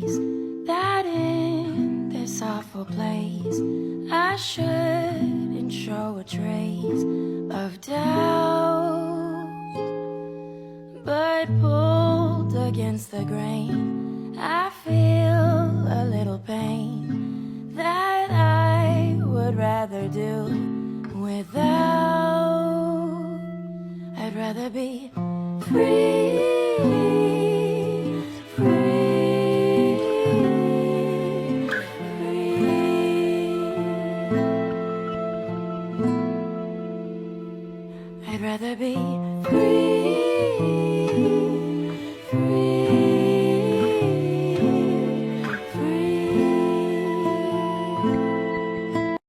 days that in this awful place I shouldn't show a trace of doubt, but pulled against the grain I feel a little pain that I would rather do without. I'd rather be free, free, free. I'd rather be free.